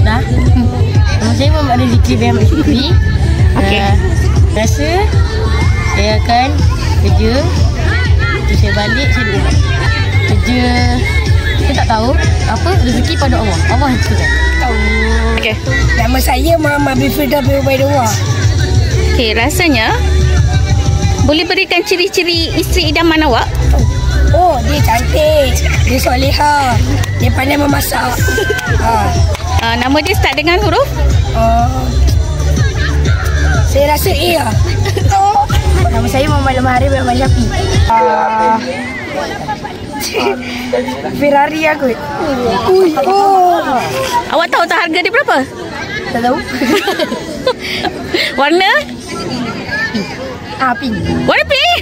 Dah. Nama saya Muhammad Rizki bin Ahmad Syukri. Okey. Rasa saya akan kerja. Lepas saya balik, saya duduk kerja. Saya tak tahu apa rezeki pada Allah. Allah yang tentukan. Okey. Nama saya Muhammad Bifrida bin Ubaidullah. Okey, rasanya boleh berikan ciri-ciri isteri idaman awak? Oh, dia cantik. Dia solehah. Dia pandai memasak. Nama dia start dengan huruf? Saya rasa A lah. Nama saya Muhammad Lemahari bin Ahmad Syafi. Ferrari aku. Awak tahu tak harga dia berapa? Tak tahu. Warna? Pink. Warna pink?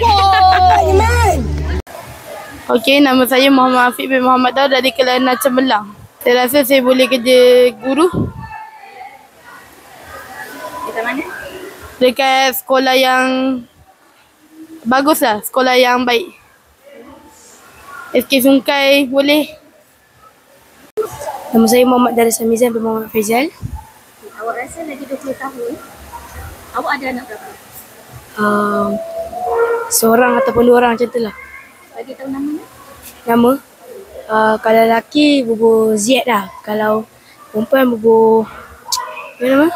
Iman. Okey, nama saya Muhammad Afiq bin Muhammad Daud dari Kelana Cemerlang. Saya rasa saya boleh kerja guru. Dekat mana? Dekat sekolah yang bagus lah, sekolah yang baik. SK Sungkai boleh. Nama saya Muhammad Daris Amizan bin Muhammad Faizal. Awak rasa lagi 20 tahun, awak ada anak berapa? Seorang ataupun 2 orang macam tu lah. Bagi tahu namanya? Nama kalau lelaki Bubu Ziad lah. Kalau perempuan Bubu apa nama?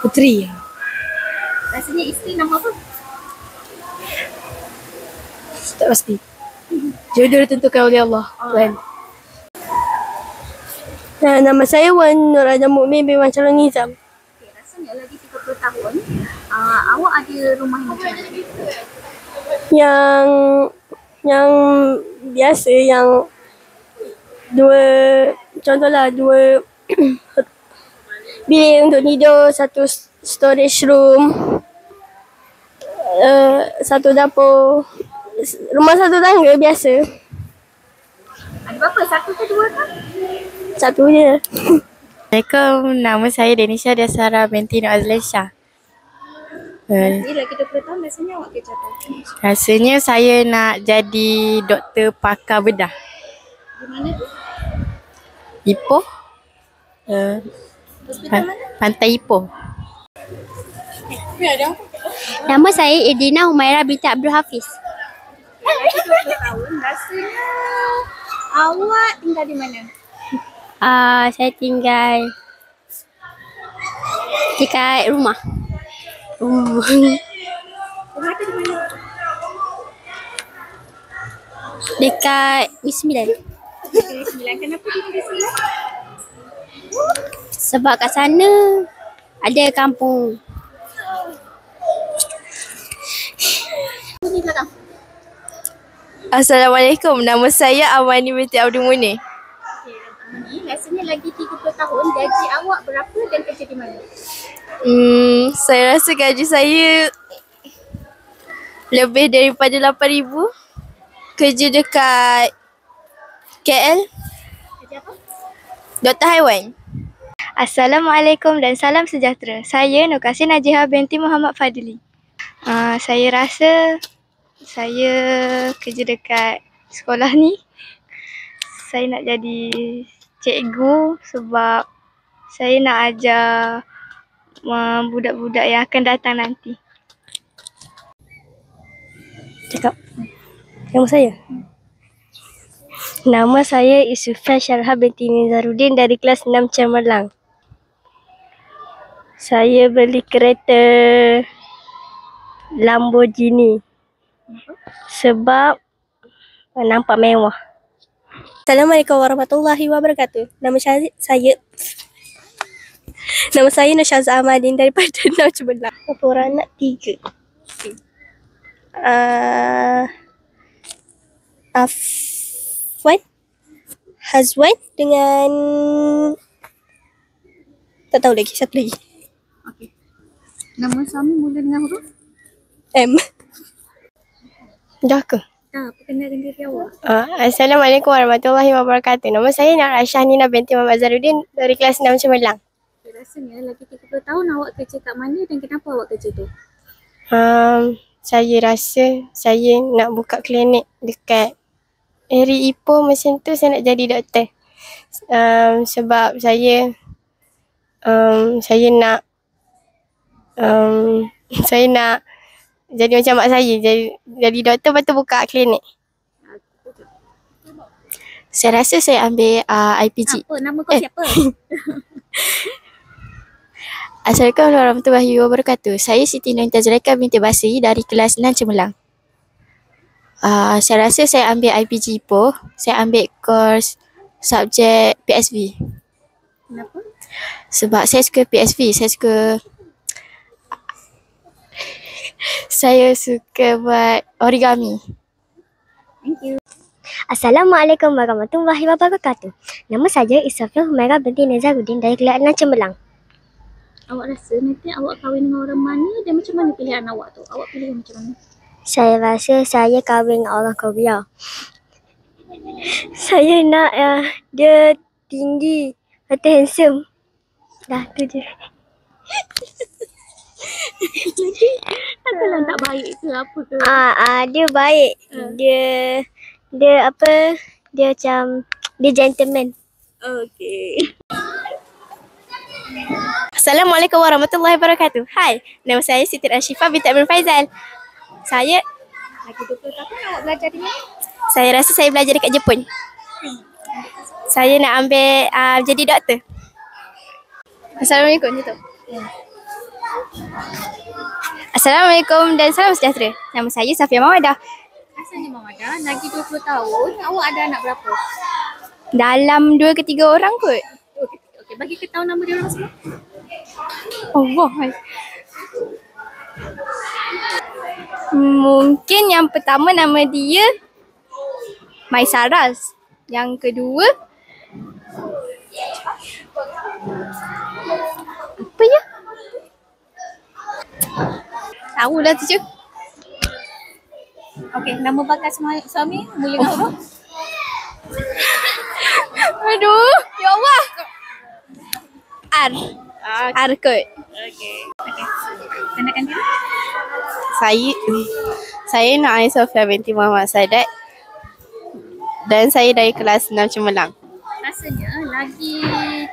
Putri. Rasanya isteri nama apa? Tak pasti. Jodoh ditentukan oleh Allah. Tuhan. Nama saya Wan Nur Adam Mukmin bin Wan Calon Nizam. Okay, rasanya lagi 30 tahun, awak ada rumah yang macam mana? Yang biasa, yang contohlah 2 bilik untuk tidur, 1 storage room, 1 dapur, rumah 1 tangga biasa. Ada berapa? 1 ke 2 ke? 1 je. Assalamualaikum, nama saya Denisha Desara binti Nur Azlan Shah. Jadi lagi 20 tahun rasanya awak kerja apa? Rasanya saya nak jadi doktor pakar bedah. Di mana tu? Ipoh. Hospital mana? Pantai Ipoh. Nama saya Edina Humaira binti Abdul Hafiz. Lagi 20 tahun, rasanya awak tinggal di mana? Saya tinggal dekat rumah. Rumah tu di mana? Dekat B9. Negeri Sembilan. Kenapa di Negeri Sembilan? Sebab kat sana ada kampung. Di belakang. Assalamualaikum, nama saya Awani binti Abdul Munir. Ni rasanya lagi 30 tahun, gaji awak berapa dan kerja di mana? Saya rasa gaji saya lebih daripada 8,000. Kerja dekat KL. Kerja apa? Doktor haiwan. Assalamualaikum dan salam sejahtera. Saya Nurkasi Najihah binti Muhammad Fadli. Saya rasa saya kerja dekat sekolah ni. Saya nak jadi cikgu sebab saya nak ajar budak-budak yang akan datang nanti. Cakap. Nama saya? Nama saya Isufah Syarha binti Nizaruddin dari kelas 6 Cemerlang. Saya beli kereta Lamborghini sebab nampak mewah. Assalamualaikum warahmatullahi wabarakatuh. Nama saya Nur Syazah Ahmadin daripada 6 Cemerlang. Berapa orang anak? 3. Afwan, Hazwan dengan tak tahu lagi, satu lagi. Okey. Nama suami mula dengan huruf? M. Dah ke? Perkenalkan diri awak. Assalamualaikum warahmatullahi wabarakatuh. Nama saya Nak Aisyah Nina binti Muhammad Zaruddin dari kelas 6 Cemerlang. Rasanya lagi 30 tahun awak kerja kat mana dan kenapa awak kerja tu? Saya rasa saya nak buka klinik dekat area Ipoh macam tu. Saya nak jadi doktor. Sebab saya nak saya nak jadi macam mak saya, jadi doktor, lepas tu buka klinik. Saya rasa saya ambil IPG. Apa? Nama kau siapa? Assalamualaikum warahmatullahi wabarakatuh. Saya Siti Nurita Zulaikha binti Basri dari kelas 6 Cemerlang. Saya rasa saya ambil IPG Ipoh. Saya ambil course subjek PSV. Kenapa? Sebab saya suka PSV. Saya suka buat origami. Thank you. Assalamualaikum warahmatullahi wabarakatuh. Nama saya Isafil Humaira binti Nazaruddin dari kelas 6 Cemerlang. Awak rasa nanti awak kahwin dengan orang mana dan macam mana pilihan awak tu? Awak pilih macam mana? Saya rasa saya kahwin dengan orang Korea. Saya nak dia tinggi, atau handsome. Dah tu je. Adalah tak baik ke apa ke? Dia baik. Dia apa? Dia macam dia gentleman. Okey. Assalamualaikum warahmatullahi wabarakatuh. Hai, nama saya Siti Ashifah binti Abdul Faizal. Saya Lagi 20 tahun awak belajar di mana? saya rasa saya belajar dekat Jepun. Saya nak ambil jadi doktor. Assalamualaikum gitu. Assalamualaikum dan salam sejahtera. Nama saya Safia Mawadah. Rasanya Mamadah, lagi 20 tahun awak ada anak berapa? Dalam 2 ke 3 orang kot. Okey, bagi kita tahu nama dia orang semua. Allah. Mungkin yang pertama nama dia Maisaras. Yang kedua apa ya? Tahu dah tu je. Okey, nama bakal suami mula dengan huruf? Aduh, ya Allah. R. R kot. Okey. Kenalkan diri. Saya Nak Sofia binti Muhammad Sadat dan saya dari kelas 6 Cemerlang. Rasanya lagi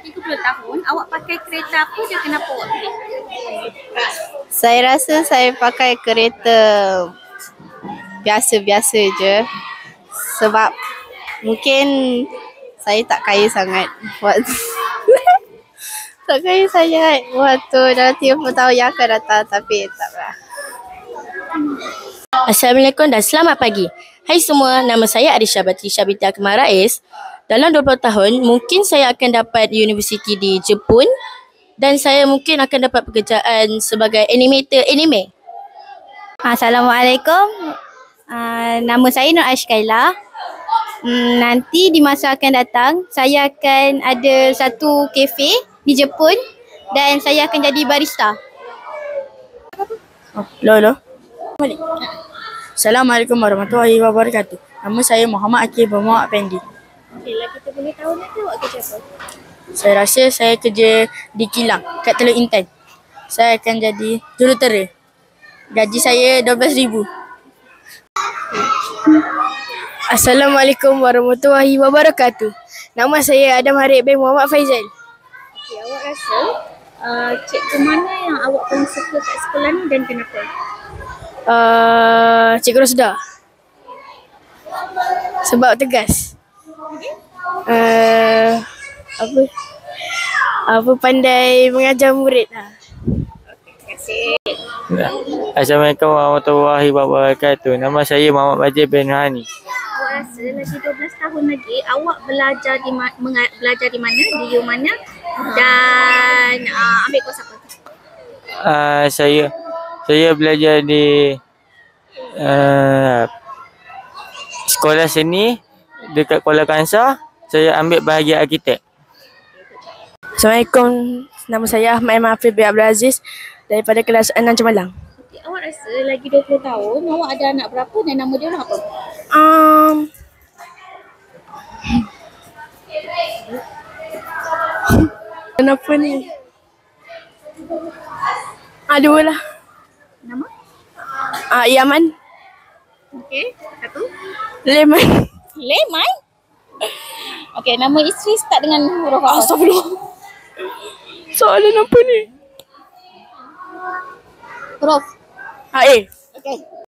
30 tahun awak pakai kereta apa dan kenapa awak pilih? Saya rasa saya pakai kereta biasa-biasa je sebab mungkin saya tak kaya sangat waktu dalam 30 tahun yang akan datang, tapi taklah. Assalamualaikum dan selamat pagi. Hai semua, nama saya Arisha Batrisha binti Akmal Rais. Dalam 20 tahun, mungkin saya akan dapat universiti di Jepun dan saya mungkin akan dapat pekerjaan sebagai animator anime. Assalamualaikum. Nama saya Nur Ashkaila. Nanti di masa akan datang, saya akan ada satu kafe di Jepun dan saya akan jadi barista. Lolo. Assalamualaikum warahmatullahi wabarakatuh. Nama saya Muhammad Akil bin Muhammad Pendi. Okey, lagi 30 tahun nanti awak kerja apa? Saya rasa saya kerja di kilang kat Teluk Intan. Saya akan jadi jurutera. Gaji saya 12,000. Assalamualaikum warahmatullahi wabarakatuh. Nama saya Adam Harib bin Muhammad Faizal. Okey, awak rasa cikgu mana yang awak paling suka kat sekolah ni dan kenapa? Cikgu Rosda. Sebab tegas. Apa pandai mengajar murid lah. Assalamualaikum warahmatullahi wabarakatuh. Nama saya Muhammad Majid bin Hani. Awak rasa lagi 12 tahun lagi awak belajar di mana, di U mana dan ambil kos apa? Saya belajar di sekolah seni dekat Kuala Kangsar. Saya ambil bahagian arkitek. Assalamualaikum. Nama saya Ahmad Iman Hafiz bin Abdul Aziz daripada kelas 6 Cemerlang. Okay, awak rasa lagi 20 tahun awak ada anak berapa dan nama dia orang apa? Kenapa ni? Dua lah. Nama? Yaman. Okey, satu. Leman. Leman? Okey, nama isteri start dengan huruf apa? Astagfirullah. Soalan apa ni? Huruf. A. Okey.